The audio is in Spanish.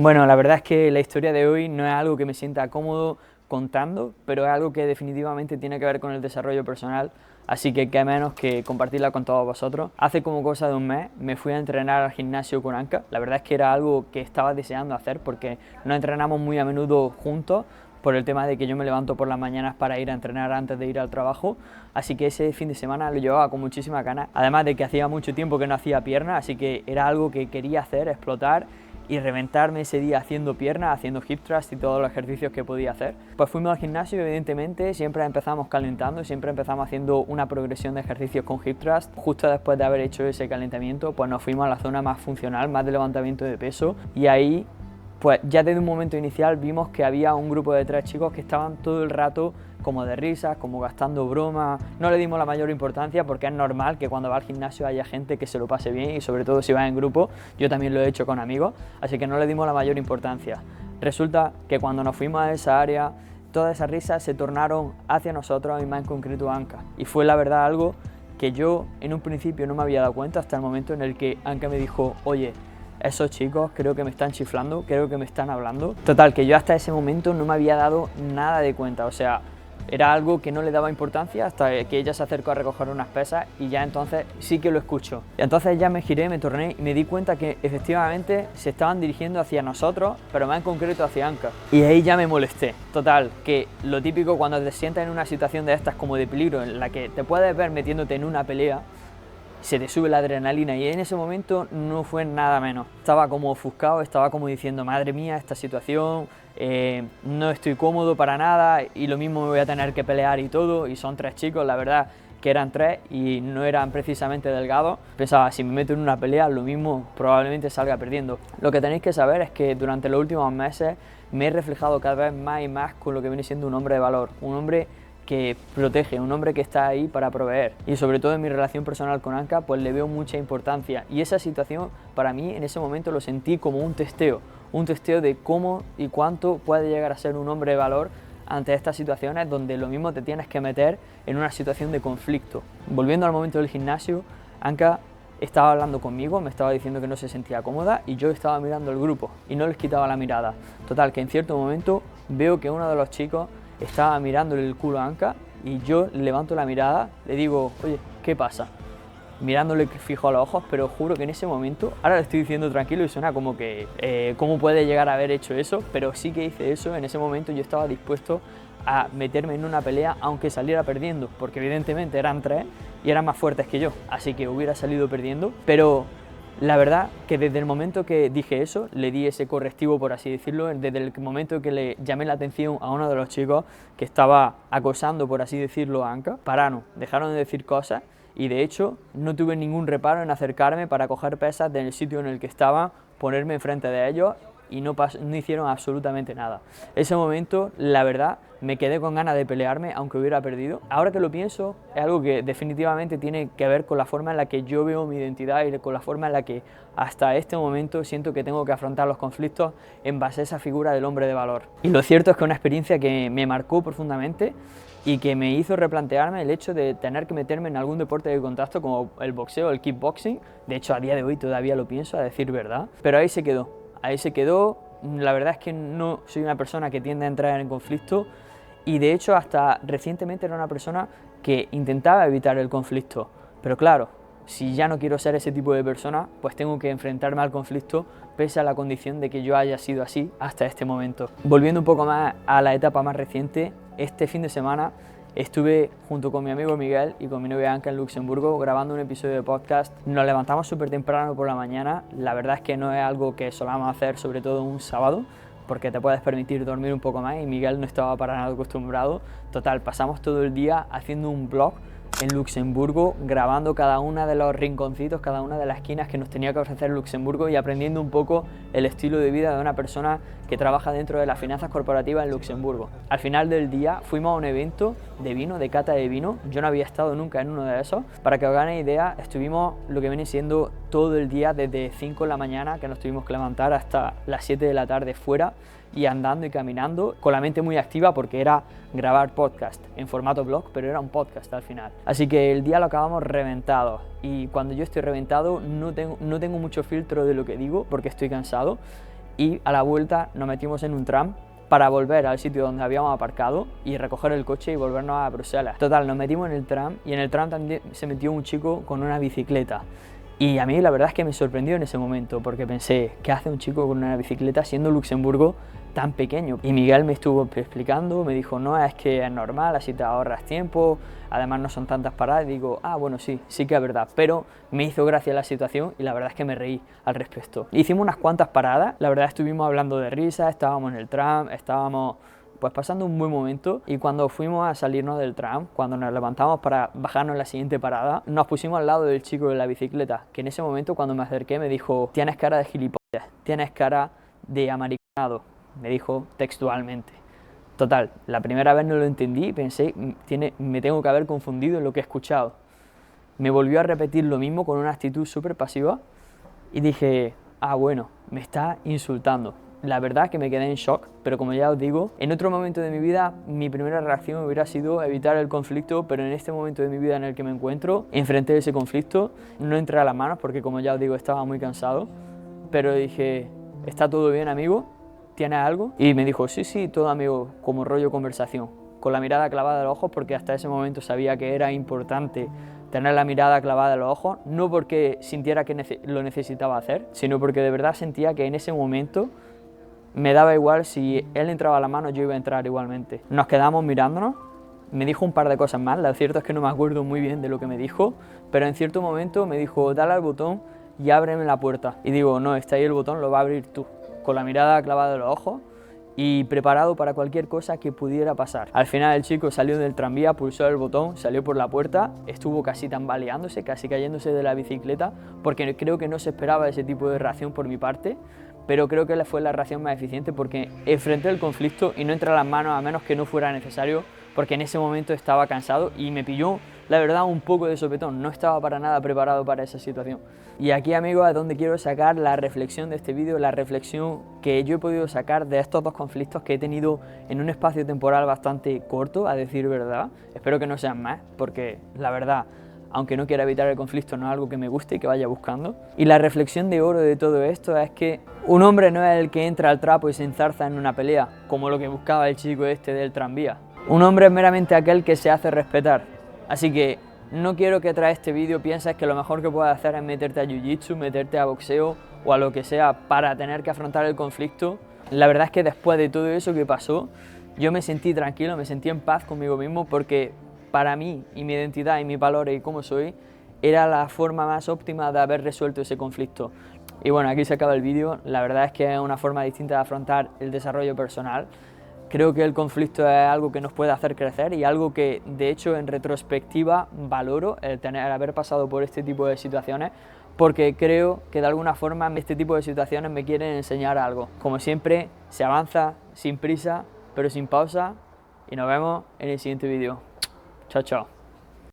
Bueno, la verdad es que la historia de hoy no es algo que me sienta cómodo contando, pero es algo que definitivamente tiene que ver con el desarrollo personal, así que qué menos que compartirla con todos vosotros. Hace como cosa de un mes me fui a entrenar al gimnasio con Anka. La verdad es que era algo que estaba deseando hacer porque no entrenamos muy a menudo juntos, por el tema de que yo me levanto por las mañanas para ir a entrenar antes de ir al trabajo, así que ese fin de semana lo llevaba con muchísima ganas, además de que hacía mucho tiempo que no hacía piernas, así que era algo que quería hacer, explotar y reventarme ese día haciendo piernas, haciendo hip thrust y todos los ejercicios que podía hacer. Pues fuimos al gimnasio y evidentemente siempre empezamos calentando, siempre empezamos haciendo una progresión de ejercicios con hip thrust. Justo después de haber hecho ese calentamiento, pues nos fuimos a la zona más funcional, más de levantamiento de peso, y ahí pues ya desde un momento inicial vimos que había un grupo de 3 chicos que estaban todo el rato como de risas, como gastando bromas. No le dimos la mayor importancia porque es normal que cuando va al gimnasio haya gente que se lo pase bien, y sobre todo si va en grupo. Yo también lo he hecho con amigos, así que no le dimos la mayor importancia. Resulta que cuando nos fuimos a esa área, todas esas risas se tornaron hacia nosotros y más en concreto a Anka. Y fue la verdad algo que yo en un principio no me había dado cuenta hasta el momento en el que Anka me dijo: oye, esos chicos creo que me están chiflando, creo que me están hablando. Total, que yo hasta ese momento no me había dado nada de cuenta, o sea, era algo que no le daba importancia hasta que ella se acercó a recoger unas pesas y ya entonces sí que lo escucho. Y entonces ya me giré, me torné y me di cuenta que efectivamente se estaban dirigiendo hacia nosotros, pero más en concreto hacia Anka. Y ahí ya me molesté. Total, que lo típico cuando te sientas en una situación de estas como de peligro, en la que te puedes ver metiéndote en una pelea, se te sube la adrenalina, y en ese momento no fue nada menos. Estaba como ofuscado, estaba como diciendo: madre mía, esta situación, no estoy cómodo para nada, y lo mismo me voy a tener que pelear y todo, y son 3 chicos, la verdad que eran 3 y no eran precisamente delgados. Pensaba, si me meto en una pelea, lo mismo probablemente salga perdiendo. Lo que tenéis que saber es que durante los últimos meses me he reflejado cada vez más y más con lo que viene siendo un hombre de valor, un hombre que protege, un hombre que está ahí para proveer, y sobre todo en mi relación personal con Anka pues le veo mucha importancia, y esa situación para mí en ese momento lo sentí como un testeo de cómo y cuánto puede llegar a ser un hombre de valor ante estas situaciones donde lo mismo te tienes que meter en una situación de conflicto. Volviendo al momento del gimnasio, Anka estaba hablando conmigo, me estaba diciendo que no se sentía cómoda y yo estaba mirando el grupo y no les quitaba la mirada. Total, que en cierto momento veo que uno de los chicos estaba mirándole el culo a Anka y yo levanto la mirada, le digo: oye, ¿qué pasa? Mirándole fijo a los ojos, pero juro que en ese momento, ahora lo estoy diciendo tranquilo y suena como que cómo puede llegar a haber hecho eso, pero sí que hice eso. En ese momento yo estaba dispuesto a meterme en una pelea aunque saliera perdiendo, porque evidentemente eran 3 y eran más fuertes que yo, así que hubiera salido perdiendo. Pero la verdad que desde el momento que dije eso, le di ese correctivo, por así decirlo, desde el momento que le llamé la atención a uno de los chicos que estaba acosando, por así decirlo, a Anka, pararon, dejaron de decir cosas, y de hecho no tuve ningún reparo en acercarme para coger pesas del sitio en el que estaba, ponerme enfrente de ellos, y no hicieron absolutamente nada. Ese momento, la verdad, me quedé con ganas de pelearme aunque hubiera perdido. Ahora que lo pienso, es algo que definitivamente tiene que ver con la forma en la que yo veo mi identidad y con la forma en la que hasta este momento siento que tengo que afrontar los conflictos en base a esa figura del hombre de valor. Y lo cierto es que es una experiencia que me marcó profundamente y que me hizo replantearme el hecho de tener que meterme en algún deporte de contacto como el boxeo o el kickboxing. De hecho, a día de hoy todavía lo pienso, a decir verdad, pero ahí se quedó. Ahí se quedó. La verdad es que no soy una persona que tiende a entrar en conflicto, y de hecho hasta recientemente era una persona que intentaba evitar el conflicto, pero claro, si ya no quiero ser ese tipo de persona, pues tengo que enfrentarme al conflicto pese a la condición de que yo haya sido así hasta este momento. Volviendo un poco más a la etapa más reciente, este fin de semana estuve junto con mi amigo Miguel y con mi novia Anka en Luxemburgo grabando un episodio de podcast. Nos levantamos súper temprano por la mañana. La verdad es que no es algo que solamos hacer, sobre todo un sábado, porque te puedes permitir dormir un poco más, y Miguel no estaba para nada acostumbrado. Total, pasamos todo el día haciendo un vlog en Luxemburgo, grabando cada uno de los rinconcitos, cada una de las esquinas que nos tenía que ofrecer Luxemburgo, y aprendiendo un poco el estilo de vida de una persona que trabaja dentro de las finanzas corporativas en Luxemburgo. Al final del día fuimos a un evento de vino, de cata de vino. Yo no había estado nunca en uno de esos. Para que os hagáis idea, estuvimos lo que viene siendo todo el día, desde 5 de la mañana, que nos tuvimos que levantar, hasta las 7 de la tarde fuera, y andando y caminando, con la mente muy activa porque era grabar podcast en formato blog, pero era un podcast al final. Así que el día lo acabamos reventados, y cuando yo estoy reventado no tengo mucho filtro de lo que digo porque estoy cansado, y a la vuelta nos metimos en un tram para volver al sitio donde habíamos aparcado y recoger el coche y volvernos a Bruselas. Total, nos metimos en el tram y en el tram también se metió un chico con una bicicleta. Y a mí la verdad es que me sorprendió en ese momento porque pensé, ¿qué hace un chico con una bicicleta siendo Luxemburgo tan pequeño? Y Miguel me estuvo explicando, me dijo, no, es que es normal, así te ahorras tiempo, además no son tantas paradas. Y digo, bueno, sí que es verdad, pero me hizo gracia la situación y la verdad es que me reí al respecto. Hicimos unas cuantas paradas, la verdad estuvimos hablando de risa, estábamos en el tram, estábamos pues pasando un buen momento, y cuando fuimos a salirnos del tram, cuando nos levantamos para bajarnos en la siguiente parada, nos pusimos al lado del chico de la bicicleta, que en ese momento cuando me acerqué me dijo, tienes cara de gilipollas, tienes cara de amariconado, me dijo textualmente. Total, la primera vez no lo entendí y pensé, me tengo que haber confundido en lo que he escuchado. Me volvió a repetir lo mismo con una actitud súper pasiva y dije, bueno, me está insultando. La verdad que me quedé en shock, pero como ya os digo, en otro momento de mi vida mi primera reacción hubiera sido evitar el conflicto, pero en este momento de mi vida en el que me encuentro, enfrenté ese conflicto, no entré a las manos porque como ya os digo estaba muy cansado, pero dije, ¿está todo bien, amigo? ¿Tienes algo? Y me dijo, sí, todo amigo, como rollo conversación, con la mirada clavada a los ojos, porque hasta ese momento sabía que era importante tener la mirada clavada en los ojos, no porque sintiera que lo necesitaba hacer, sino porque de verdad sentía que en ese momento me daba igual, si él entraba a la mano yo iba a entrar igualmente. Nos quedamos mirándonos, me dijo un par de cosas más, lo cierto es que no me acuerdo muy bien de lo que me dijo, pero en cierto momento me dijo, dale al botón y ábreme la puerta. Y digo, no, está ahí el botón, lo va a abrir tú, con la mirada clavada en los ojos y preparado para cualquier cosa que pudiera pasar. Al final el chico salió del tranvía, pulsó el botón, salió por la puerta, estuvo casi tambaleándose, casi cayéndose de la bicicleta, porque creo que no se esperaba ese tipo de reacción por mi parte, pero creo que fue la reacción más eficiente porque enfrenté el conflicto y no entré a las manos a menos que no fuera necesario, porque en ese momento estaba cansado y me pilló, la verdad, un poco de sopetón, no estaba para nada preparado para esa situación. Y aquí, amigos, es donde quiero sacar la reflexión de este vídeo, la reflexión que yo he podido sacar de estos dos conflictos que he tenido en un espacio temporal bastante corto, a decir verdad. Espero que no sean más, porque la verdad, aunque no quiera evitar el conflicto, no es algo que me guste y que vaya buscando. Y la reflexión de oro de todo esto es que un hombre no es el que entra al trapo y se enzarza en una pelea, como lo que buscaba el chico este del tranvía. Un hombre es meramente aquel que se hace respetar. Así que no quiero que tras este vídeo pienses que lo mejor que puedes hacer es meterte a jiu-jitsu, meterte a boxeo o a lo que sea para tener que afrontar el conflicto. La verdad es que después de todo eso que pasó, yo me sentí tranquilo, me sentí en paz conmigo mismo, porque para mí y mi identidad y mis valores y cómo soy, era la forma más óptima de haber resuelto ese conflicto. Y bueno, aquí se acaba el vídeo. La verdad es que es una forma distinta de afrontar el desarrollo personal. Creo que el conflicto es algo que nos puede hacer crecer y algo que, de hecho, en retrospectiva valoro, el haber pasado por este tipo de situaciones, porque creo que de alguna forma este tipo de situaciones me quieren enseñar algo. Como siempre, se avanza sin prisa, pero sin pausa, y nos vemos en el siguiente vídeo. Chao, chao.